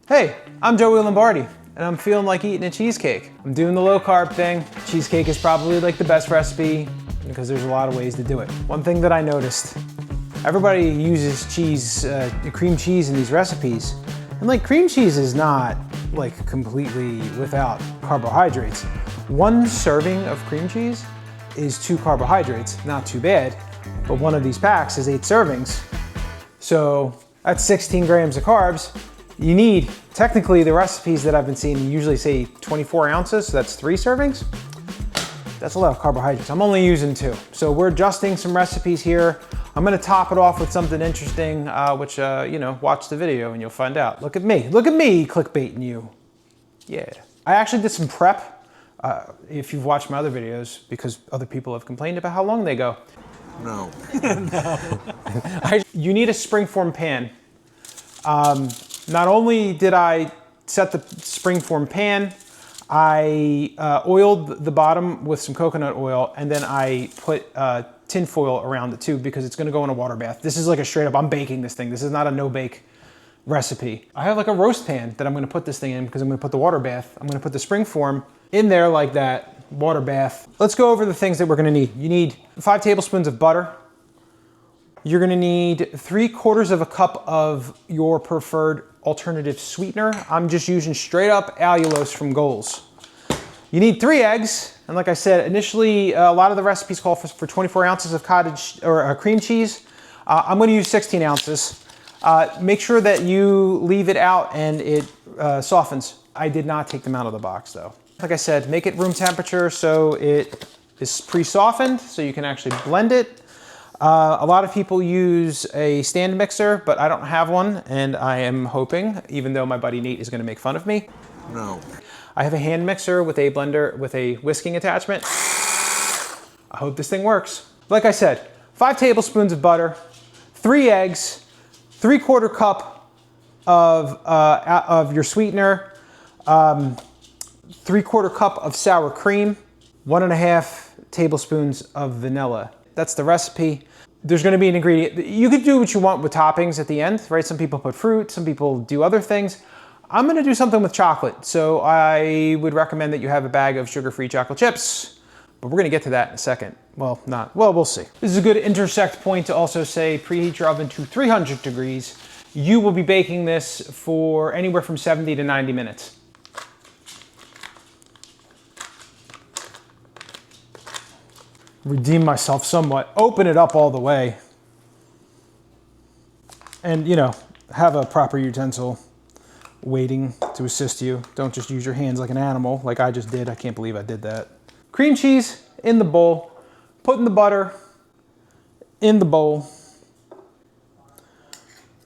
Hey, I'm Joey Lombardi, and I'm feeling like eating a cheesecake. I'm doing the low carb thing. Cheesecake is probably like the best recipe because there's a lot of ways to do it. One thing that I noticed, everybody uses cheese, cream cheese in these recipes, and like cream cheese is not like completely without carbohydrates. One serving of cream cheese is 2 carbohydrates, not too bad, but one of these packs is 8 servings. So that's 16 grams of carbs. You need, technically the recipes that I've been seeing usually say 24 ounces, so that's 3 servings. That's a lot of carbohydrates. I'm only using 2. So we're adjusting some recipes here. I'm gonna top it off with something interesting, which, you know, watch the video and you'll find out. Look at me clickbaiting you. Yeah. I actually did some prep, if you've watched my other videos, because other people have complained about how long they go. No. No. You need a springform pan. Not only did I set the springform pan, I oiled the bottom with some coconut oil, and then I put tin foil around it too because it's gonna go in a water bath. This is like a straight up, I'm baking this thing. This is not a no bake recipe. I have like a roast pan that I'm gonna put this thing in because I'm gonna put the water bath. I'm gonna put the springform in there like that, water bath. Let's go over the things that we're gonna need. You need 5 tablespoons of butter. You're gonna need 3/4 of a cup of your preferred alternative sweetener. I'm just using straight up allulose from Goals. You need 3 eggs, and like I said, initially a lot of the recipes call for 24 ounces of cottage or cream cheese. I'm gonna use 16 ounces. Make sure that you leave it out and it softens. I did not take them out of the box though. Like I said, make it room temperature so it is pre-softened so you can actually blend it. A lot of people use a stand mixer, but I don't have one, and I am hoping, even though my buddy Nate is gonna make fun of me. No. I have a hand mixer with a blender with a whisking attachment. I hope this thing works. Like I said, 5 tablespoons of butter, 3 eggs, 3/4 cup of your sweetener, 3/4 cup of sour cream, 1.5 tablespoons of vanilla. That's the recipe. There's gonna be an ingredient. You could do what you want with toppings at the end, right? Some people put fruit, some people do other things. I'm gonna do something with chocolate. So I would recommend that you have a bag of sugar-free chocolate chips, but we're gonna get to that in a second. Well, we'll see. This is a good intersect point to also say preheat your oven to 300 degrees. You will be baking this for anywhere from 70 to 90 minutes. Redeem myself somewhat, open it up all the way, and you know, have a proper utensil waiting to assist you. Don't just use your hands like an animal like I just did. I can't believe I did that. Cream cheese in the bowl, putting the butter in the bowl.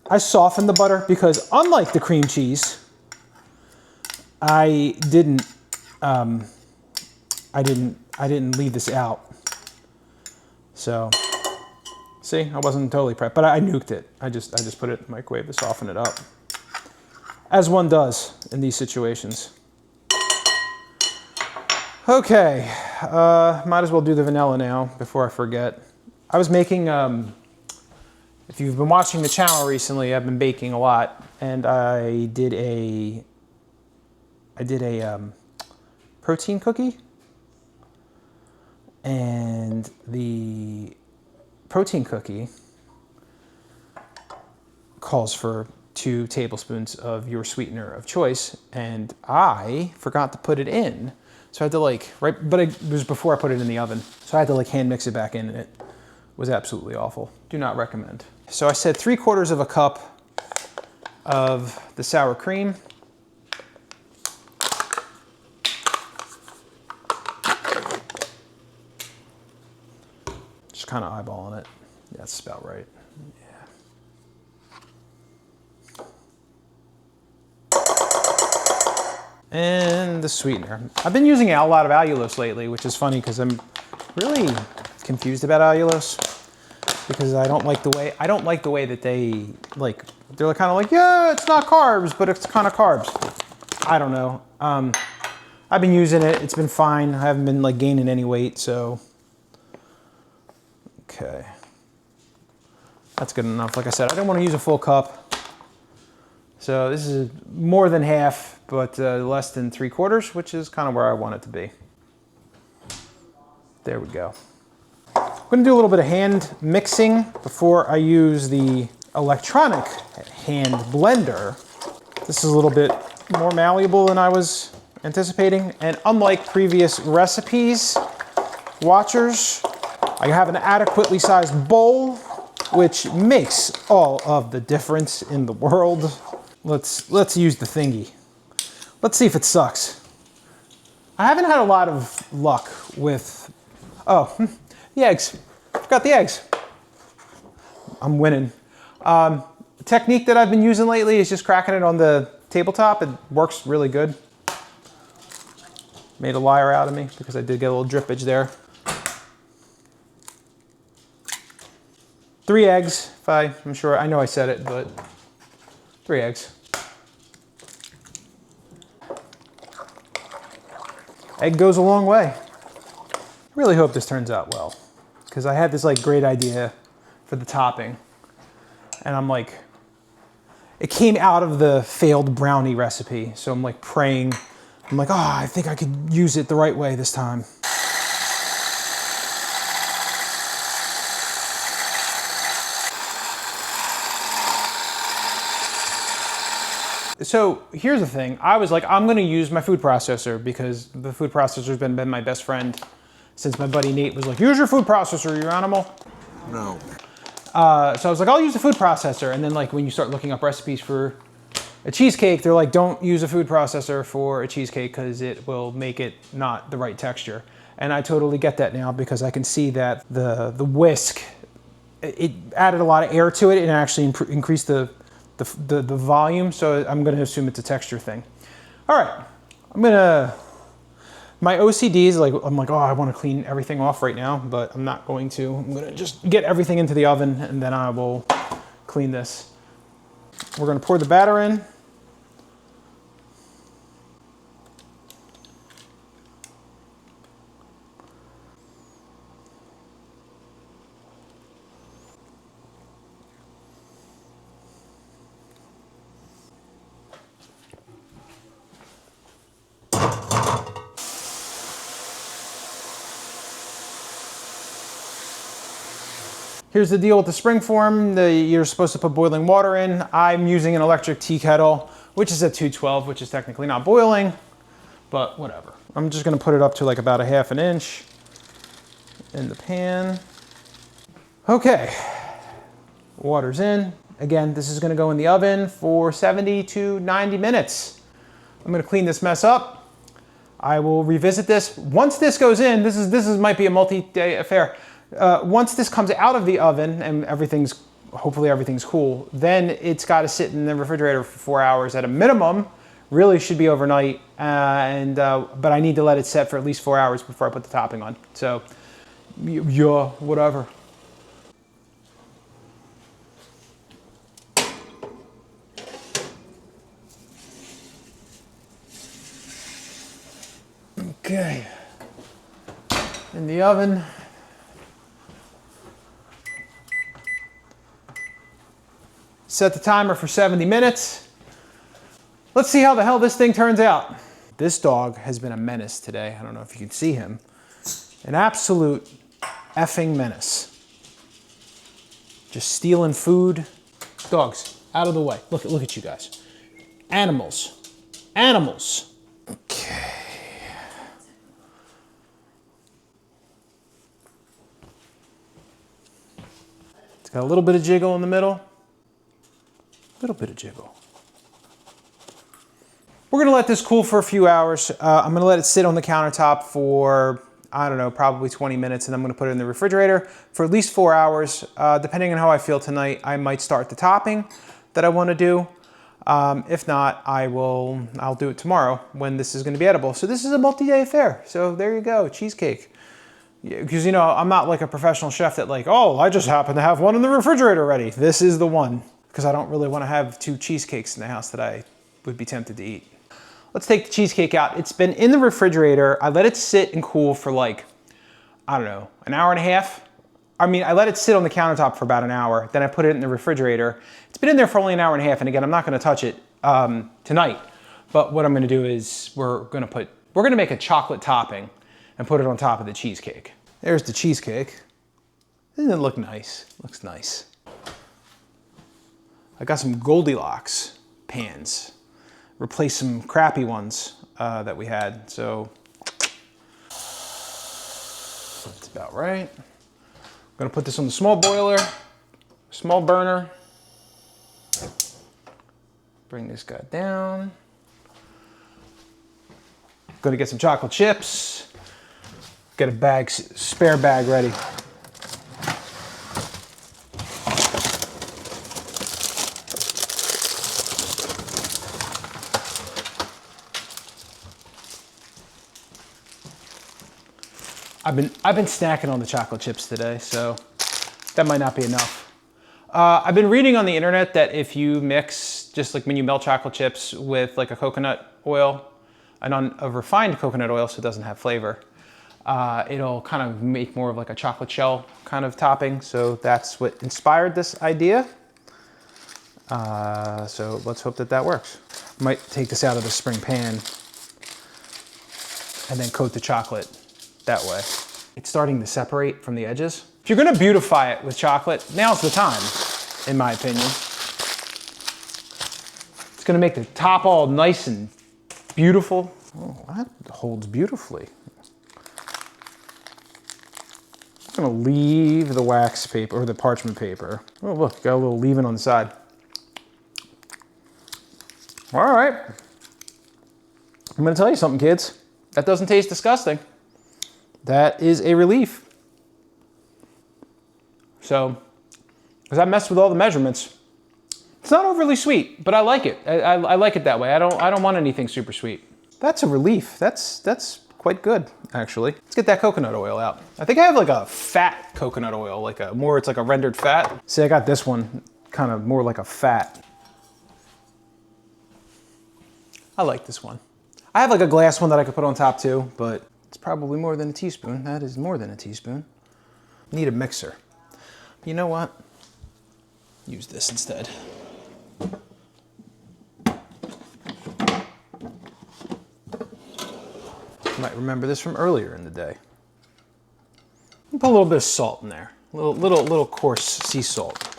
I softened the butter because unlike the cream cheese, I didn't leave this out. So, see, I wasn't totally prepped, but I nuked it. I just put it in the microwave to soften it up, as one does in these situations. Okay, might as well do the vanilla now before I forget. I was making, if you've been watching the channel recently, I've been baking a lot, and I did a protein cookie. And the protein cookie calls for 2 tablespoons of your sweetener of choice, and I forgot to put it in. So I had to but it was before I put it in the oven. So I had to hand mix it back in, and it was absolutely awful. Do not recommend. So I said 3/4 of a cup of the sour cream. Kind of eyeballing it. Yeah, that's about right. Yeah. And the sweetener. I've been using a lot of allulose lately, which is funny because I'm really confused about allulose because I don't like the way that they're kind of like, yeah, it's not carbs, but it's kind of carbs. I don't know. I've been using it. It's been fine. I haven't been gaining any weight, so. Okay, that's good enough. Like I said, I didn't want to use a full cup, So this is more than half, but less than 3/4, which is kind of where I want it to be. There we go. I'm gonna do a little bit of hand mixing before I use the electronic hand blender. This is a little bit more malleable than I was anticipating. And unlike previous recipes, watchers, I have an adequately sized bowl, which makes all of the difference in the world. Let's use the thingy. Let's see if it sucks. I haven't had a lot of luck with, oh, the eggs. Forgot the eggs. I'm winning. The technique that I've been using lately is just cracking it on the tabletop. It works really good. Made a liar out of me because I did get a little drippage there. 3 eggs, I'm sure, I know I said it, but 3 eggs. Egg goes a long way. I really hope this turns out well, because I had this like great idea for the topping, and I'm like, it came out of the failed brownie recipe, so I'm like praying. I'm like, oh, I think I could use it the right way this time. So here's the thing. I was like, I'm gonna use my food processor because the food processor's been my best friend since my buddy Nate was like, use your food processor, you animal. No. So I was like, I'll use the food processor. And then like when you start looking up recipes for a cheesecake, they're like, don't use a food processor for a cheesecake because it will make it not the right texture. And I totally get that now because I can see that the whisk, it added a lot of air to it and actually increased the volume. So I'm gonna assume it's a texture thing. All right, my OCD is like, I'm like, oh, I wanna clean everything off right now, but I'm not going to. I'm gonna just get everything into the oven and then I will clean this. We're gonna pour the batter in. Here's the deal with the spring form. You're supposed to put boiling water in. I'm using an electric tea kettle, which is at 212, which is technically not boiling, but whatever. I'm just gonna put it up to like about a 1/2 inch in the pan. Okay, water's in. Again, this is gonna go in the oven for 70 to 90 minutes. I'm gonna clean this mess up. I will revisit this. Once this goes in, this might be a multi-day affair. Once this comes out of the oven and hopefully everything's cool, then it's got to sit in the refrigerator for 4 hours at a minimum. Really should be overnight, but I need to let it set for at least 4 hours before I put the topping on. So, yeah, whatever. Okay, in the oven. Set the timer for 70 minutes. Let's see how the hell this thing turns out. This dog has been a menace today. I don't know if you can see him. An absolute effing menace. Just stealing food. Dogs, out of the way. Look at you guys. Animals. Animals. Okay. It's got a little bit of jiggle in the middle. Little bit of jiggle. We're gonna let this cool for a few hours. I'm gonna let it sit on the countertop for, I don't know, probably 20 minutes, and I'm gonna put it in the refrigerator for at least 4 hours. Depending on how I feel tonight, I might start the topping that I wanna do. If not, I'll do it tomorrow when this is gonna be edible. So this is a multi-day affair. So there you go, cheesecake. Because you know, I'm not like a professional chef that like, oh, I just happen to have one in the refrigerator ready. This is the one. Because I don't really want to have 2 cheesecakes in the house that I would be tempted to eat. Let's take the cheesecake out. It's been in the refrigerator. I let it sit and cool for like, I don't know, an hour and a half. I mean, I let it sit on the countertop for about an hour. Then I put it in the refrigerator. It's been in there for only an hour and a half. And again, I'm not going to touch it tonight. But what I'm going to do is we're going to make a chocolate topping and put it on top of the cheesecake. There's the cheesecake. Doesn't it look nice? Looks nice. I got some Goldilocks pans. Replaced some crappy ones that we had. So that's about right. I'm gonna put this on the small boiler, small burner. Bring this guy down. Gonna get some chocolate chips. Get a bag, spare bag ready. I've been snacking on the chocolate chips today, so that might not be enough. I've been reading on the internet that if you mix, just like when you melt chocolate chips with like a coconut oil, a refined coconut oil so it doesn't have flavor, it'll kind of make more of like a chocolate shell kind of topping. So that's what inspired this idea. So let's hope that that works. Might take this out of the spring pan and then coat the chocolate that way. It's starting to separate from the edges. If you're gonna beautify it with chocolate, now's the time, in my opinion. It's gonna make the top all nice and beautiful. Oh, that holds beautifully. I'm gonna leave the wax paper, or the parchment paper. Oh look, got a little leaving on the side. All right. I'm gonna tell you something, kids. That doesn't taste disgusting. That is a relief. So, because I messed with all the measurements, it's not overly sweet, but I like it. I like it that way. I don't want anything super sweet. That's a relief. That's quite good, actually. Let's get that coconut oil out. I think I have like a fat coconut oil, it's like a rendered fat. See, I got this one kind of more like a fat. I like this one. I have like a glass one that I could put on top too, but it's probably more than a teaspoon. That is more than a teaspoon. Need a mixer. You know what? Use this instead. You might remember this from earlier in the day. Put a little bit of salt in there. Little coarse sea salt.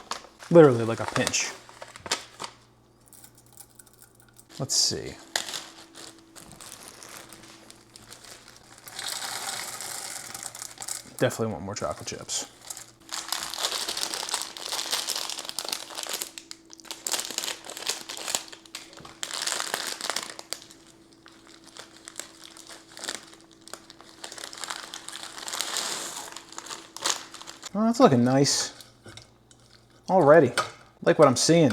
Literally like a pinch. Let's see. Definitely want more chocolate chips. Oh, that's looking nice. Already. Like what I'm seeing.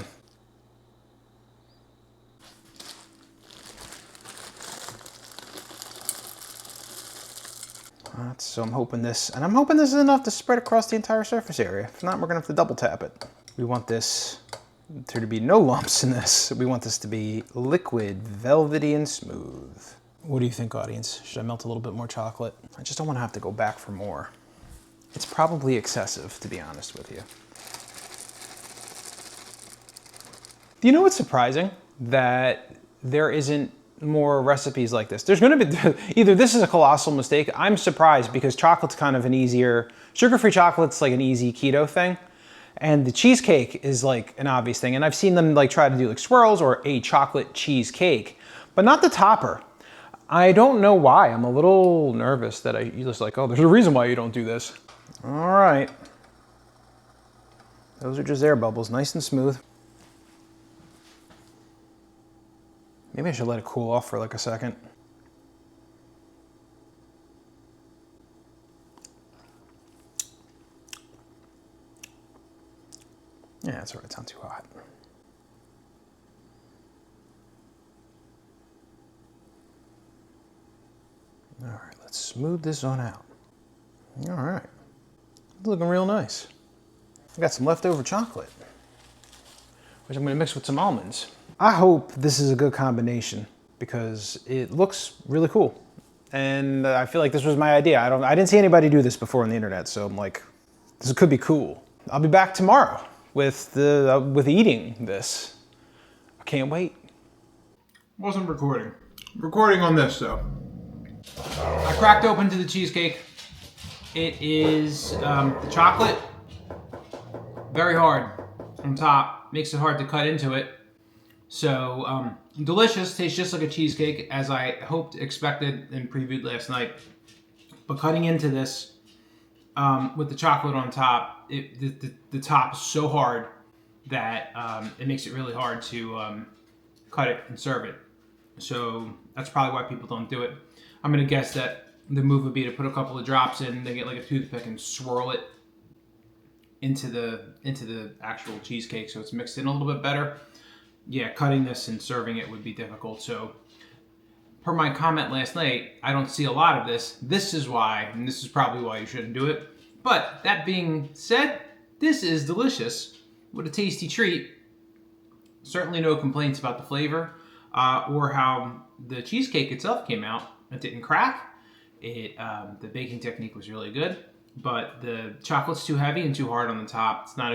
So I'm hoping this is enough to spread across the entire surface area. If not, we're gonna have to double tap it. We want there to be no lumps in this. We want this to be liquid, velvety, and smooth. What do you think, audience? Should I melt a little bit more chocolate? I just don't want to have to go back for more. It's probably excessive, to be honest with you. Do you know what's surprising? That there isn't more recipes like this. There's gonna be, either this is a colossal mistake. I'm surprised because chocolate's kind of an easier, sugar-free chocolate's like an easy keto thing. And the cheesecake is like an obvious thing. And I've seen them like try to do like swirls or a chocolate cheesecake, but not the topper. I don't know why. I'm a little nervous that you just like, oh, there's a reason why you don't do this. All right. Those are just air bubbles, nice and smooth. Maybe I should let it cool off for like a second. Yeah, that's all right, it's not too hot. All right, let's smooth this on out. All right, it's looking real nice. I got some leftover chocolate, which I'm gonna mix with some almonds. I hope this is a good combination because it looks really cool. And I feel like this was my idea. I didn't see anybody do this before on the internet, so I'm like, This could be cool. I'll be back tomorrow with eating this. I can't wait. Wasn't recording. Recording on this though. I cracked open to the cheesecake. It is the chocolate, very hard on top, makes it hard to cut into it. So delicious, tastes just like a cheesecake as I hoped, expected, and previewed last night. But cutting into this with the chocolate on top, the top is so hard that it makes it really hard to cut it and serve it. So that's probably why people don't do it. I'm gonna guess that the move would be to put a couple of drops in, then get like a toothpick and swirl it into the actual cheesecake so it's mixed in a little bit better. Yeah, cutting this and serving it would be difficult. So per my comment last night, I don't see a lot of this. This is why, and this is probably why you shouldn't do it. But that being said, this is delicious. What a tasty treat. Certainly no complaints about the flavor or how the cheesecake itself came out. It didn't crack. The baking technique was really good, but the chocolate's too heavy and too hard on the top. It's not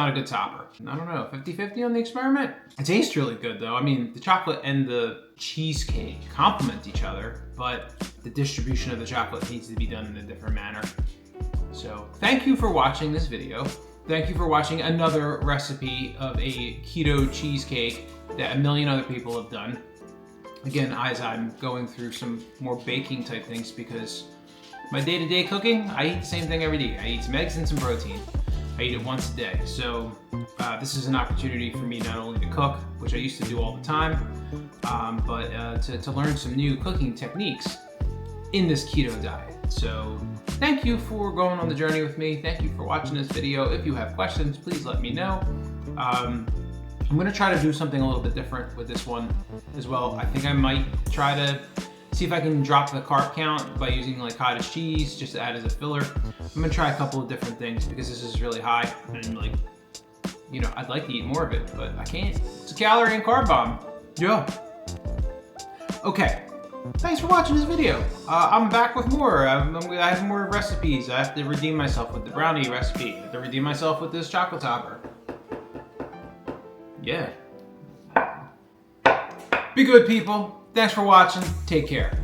a good topper. I don't know, 50-50 on the experiment? It tastes really good though. I mean, the chocolate and the cheesecake complement each other, but the distribution of the chocolate needs to be done in a different manner. So thank you for watching this video. Thank you for watching another recipe of a keto cheesecake that a million other people have done. Again, as I'm going through some more baking type things because my day-to-day cooking, I eat the same thing every day. I eat some eggs and some protein. I eat it once a day. So this is an opportunity for me not only to cook, which I used to do all the time, but to learn some new cooking techniques in this keto diet. So thank you for going on the journey with me. Thank you for watching this video. If you have questions, please let me know. I'm gonna try to do something a little bit different with this one as well. I think I might try to see if I can drop the carb count by using like cottage cheese just to add as a filler. I'm gonna try a couple of different things because this is really high and like, you know, I'd like to eat more of it, but I can't. It's a calorie and carb bomb. Yeah. Okay, thanks for watching this video. I'm back with more. I have more recipes. I have to redeem myself with the brownie recipe. I have to redeem myself with this chocolate topper. Yeah. Be good, people. Thanks for watching. Take care.